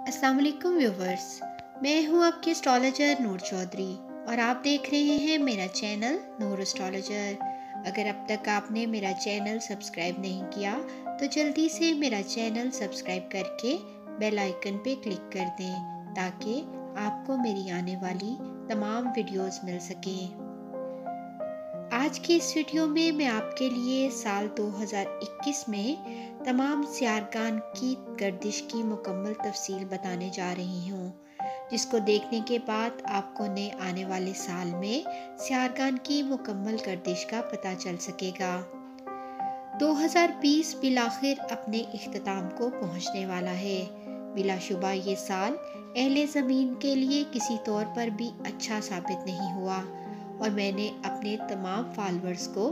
अस्सलाम वालेकुम व्यूवर्स, मैं हूं आपकी एस्ट्रोलॉजर नूर चौधरी और आप देख रहे हैं मेरा चैनल नूर एस्ट्रोलॉजर। अगर अब तक आपने मेरा चैनल सब्सक्राइब नहीं किया तो जल्दी से मेरा चैनल सब्सक्राइब करके बेल आइकन पे क्लिक कर दें ताकि आपको मेरी आने वाली तमाम वीडियोस मिल सकें। आज की इस वीडियो में मैं आपके लिए साल 2021 में तमाम सियारगान की गर्दिश की मुकम्मल तफसील बताने जा रही हूँ, जिसको देखने के बाद आपको नए आने वाले साल में सियारगान की मुकम्मल गर्दिश का पता चल सकेगा। 2020 बिलाखिर अपने इख्तिताम को पहुँचने वाला है। बिलाशुबा ये साल अहले ज़मीन के लिए किसी तौर पर भी अच्छा साबित नहीं हुआ और मैंने अपने तमाम फॉलोअर्स को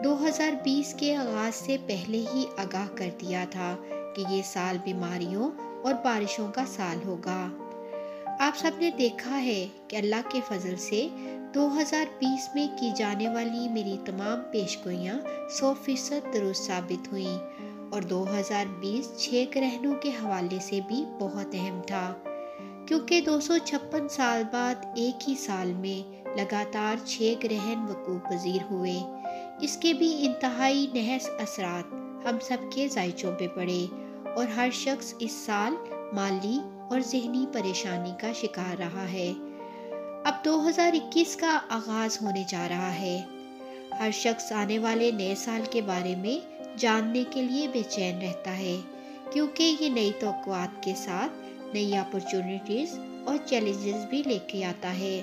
2020 के आगाज़ से पहले ही आगाह कर दिया था कि ये साल बीमारियों और बारिशों का साल होगा। आप सबने देखा है कि अल्लाह के फजल से 2020 में की जाने वाली मेरी तमाम पेशगोइयाँ 100% दुरुस्त साबित हुईं और 2020 6 ग्रहणों के हवाले से भी बहुत अहम था, क्योंकि 256 साल बाद एक ही साल में लगातार 6 ग्रहण वकूफ़ पज़ीर हुए। इसके भी इंतहाई नहस असरात हम सबके ज़ायचों पे पड़े और हर शख्स इस साल माली और ज़हनी परेशानी का शिकार रहा है। अब 2021 का आगाज़ होने जा रहा है। हर शख्स आने वाले नए साल के बारे में जानने के लिए बेचैन रहता है, क्योंकि ये नई तौक़ुआत के साथ नई अपॉर्चुनिटीज़ और चैलेंजेस भी लेके आता है।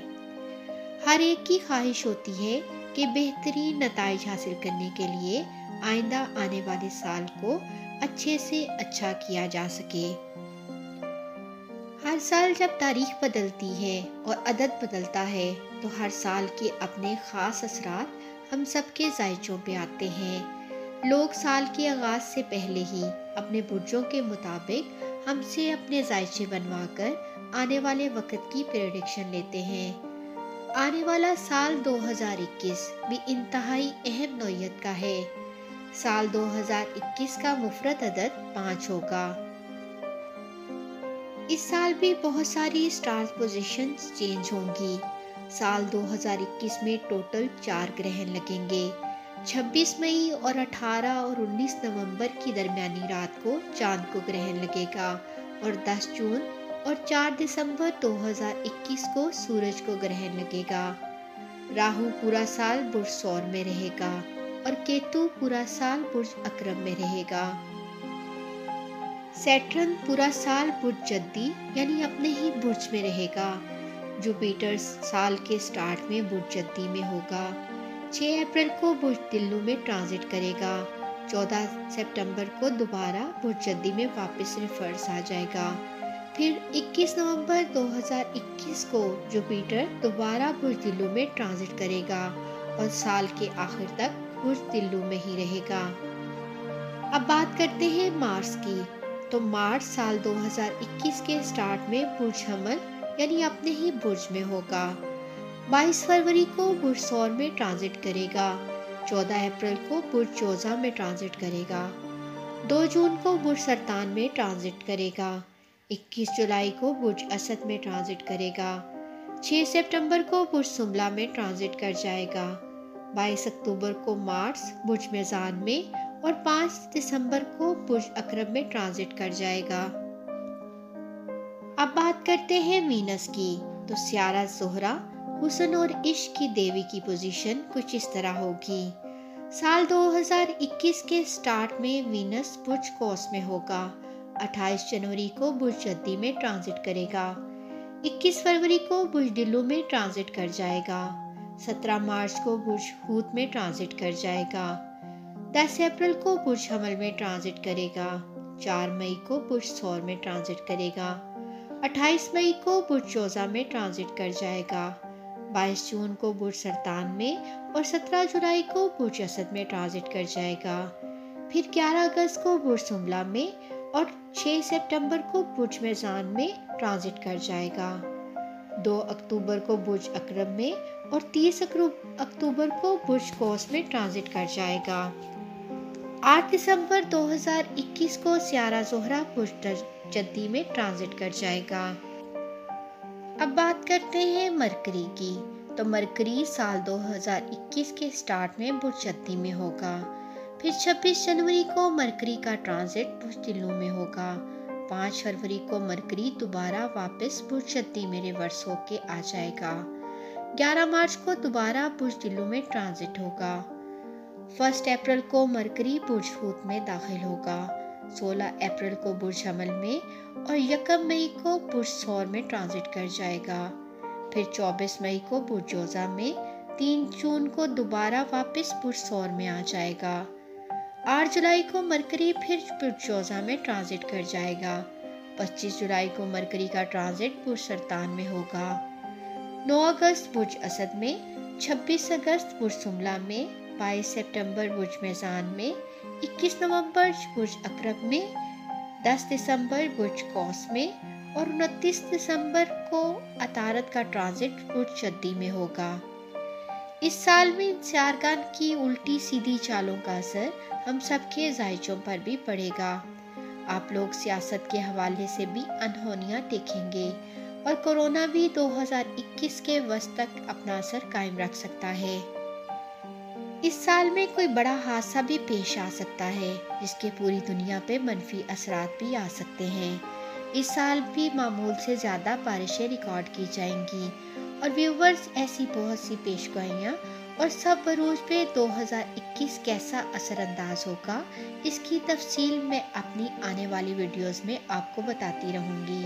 हर एक की ख्वाहिश होती है कि बेहतरीन नताइज हासिल करने के लिए आइंदा आने वाले साल को अच्छे से अच्छा किया जा सके। हर साल जब तारीख बदलती है और अदद बदलता है तो हर साल के अपने ख़ास असरात हम सबके ज़ायचों पे आते हैं। लोग साल के आगाज़ से पहले ही अपने बुर्जों के मुताबिक हमसे अपने ज़ायचे बनवा कर आने वाले वक्त की प्रेडिक्शन लेते हैं। आने वाला साल 2021 भी इंतहाई अहम नौइयत का है। साल 2021 का मुफरत अदद 5 होगा। इस साल भी बहुत सारी स्टार पोजीशंस चेंज होंगी। साल 2021 में टोटल 4 ग्रहण लगेंगे। 26 मई और 18 और 19 नवंबर की दरमियानी रात को चांद को ग्रहण लगेगा और 10 जून और 4 दिसंबर 2021 को सूरज को ग्रहण लगेगा। राहु पूरा साल बुर्ज सौर में रहेगा और केतु पूरा साल बुर्ज अकरम में रहेगा। सैटर्न पूरा साल बुर्ज जद्दी यानी अपने ही बुर्ज में रहेगा। जुपिटर साल के स्टार्ट में बुर्ज जद्दी में होगा। 6 अप्रैल को बुर्ज दिल्लू में ट्रांजिट करेगा। 14 सितंबर को दोबारा बुर्ज जद्दी में वापस रिवर्स आ जाएगा। फिर 21 नवंबर 2021 को जुपिटर दोबारा बुर्ज दिल्लू में ट्रांजिट करेगा और साल के आखिर तक बुर्ज दिल्लू में ही रहेगा। अब बात करते हैं मार्स की। तो मार्स साल 2021 के स्टार्ट में बुर्ज हमल यानी अपने ही बुर्ज में होगा। 22 फरवरी को बुर्ज सौर में ट्रांजिट करेगा। 14 अप्रैल को बुर्ज जोजा में ट्रांजिट करेगा। 2 जून को बुर्ज सरतान में ट्रांजिट करेगा। 21 जुलाई को बुर्ज असद में ट्रांजिट करेगा। 6 सितंबर को बुर्ज सुमला में ट्रांजिट कर जाएगा। 22 अक्टूबर को मार्स बुर्ज मेज़ान में और 5 दिसंबर को बुर्ज अकरम में ट्रांजिट कर जाएगा। अब बात करते हैं वीनस की। तो सियारा ज़ोहरा हुस्न और इश्क की देवी की पोजीशन कुछ इस तरह होगी। साल 2021 के स्टार्ट में वीनस बुर्ज कौस में होगा। 28 जनवरी को बुर्ज जद्दी में ट्रांजिट करेगा। 21 फरवरी को बुर्ज दिल्लू में ट्रांजिट कर जाएगा। 17 मार्च को बुर्ज हूत में ट्रांजिट कर जाएगा। 10 अप्रैल को बुर्ज हमल में ट्रांजिट करेगा। 4 मई को बुर्ज सौर में ट्रांजिट करेगा। 28 मई को बुर्ज जोजा में ट्रांजिट कर जाएगा। 22 जून को बुर्ज सरतान में और 17 जुलाई को बुर्ज असद में ट्रांजिट कर जाएगा। फिर 11 अगस्त को बुर्ज सुमला में और 6 सितंबर को बुर्ज मेज़ान में ट्रांजिट कर जाएगा। 2 अक्टूबर को बुर्ज अकरम में और 30 अक्टूबर को बुर्ज कौस में ट्रांजिट कर जाएगा। 8 दिसंबर 2021 को सियारा ज़ोहरा बुर्ज जद्दी में ट्रांजिट कर जाएगा। अब बात करते हैं मरकरी की। तो मरकरी साल 2021 के स्टार्ट में बुर्ज जद्दी में होगा। फिर 26 जनवरी को मरकरी का ट्रांजिट बुर्ज टिल्लू में होगा। 5 फरवरी को मरकरी दोबारा वापस बुर्ज जद्दी में रिवर्स होके आ जाएगा। 11 मार्च को दोबारा बुर्ज टिल्लू में ट्रांजिट होगा। 1 अप्रैल को मरकरी बुर्ज हूत में दाखिल होगा। 16 अप्रैल को बुर्ज हमल में और 1 मई को बुर्ज सौर में ट्रांजिट कर जाएगा। फिर 24 मई को बुर्ज जोजा में, 3 जून को दोबारा वापस बुर्ज सौर में आ जाएगा। 8 जुलाई को मरकरी फिर बुर्ज जोजा में ट्रांजिट कर जाएगा। 25 जुलाई को मरकरी का ट्रांजिट बुर्ज सरतान में होगा। 9 अगस्त बुर्ज असद में, 26 अगस्त बुर्ज सुमला में, 22 सितंबर बुर्ज मेज़ान में, 21 नवंबर बुर्ज अकरब में, 10 दिसंबर बुर्ज कौस में और 29 दिसंबर को अतारत का ट्रांजिट बुर्ज जद्दी में होगा। इस साल में चारगान की उल्टी सीधी चालों का असर हम सबके जायचों पर भी पड़ेगा। आप लोग सियासत के हवाले से भी अनहोनियां देखेंगे और कोरोना भी 2021 के वस्त तक अपना असर कायम रख सकता है। इस साल में कोई बड़ा हादसा भी पेश आ सकता है जिसके पूरी दुनिया पे मनफी असरात भी आ सकते हैं। इस साल भी मामूल से ज़्यादा बारिशें रिकॉर्ड की जाएंगी और व्यूवर्स ऐसी बहुत सी पेशगोइयाँ और सब बरूज पे 2021 कैसा असरअंदाज होगा इसकी तफसील मैं अपनी आने वाली वीडियोस में आपको बताती रहूँगी।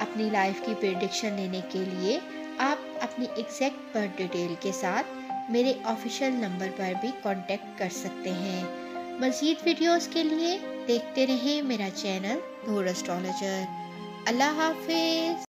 अपनी लाइफ की प्रेडिक्शन लेने के लिए आप अपनी एग्जैक्ट बर्थ डिटेल के साथ मेरे ऑफिशियल नंबर पर भी कांटेक्ट कर सकते हैं। मज़ीद वीडियोस के लिए देखते रहें मेरा चैनल नूर एस्ट्रोलॉजर। अल्लाह हाफिज़।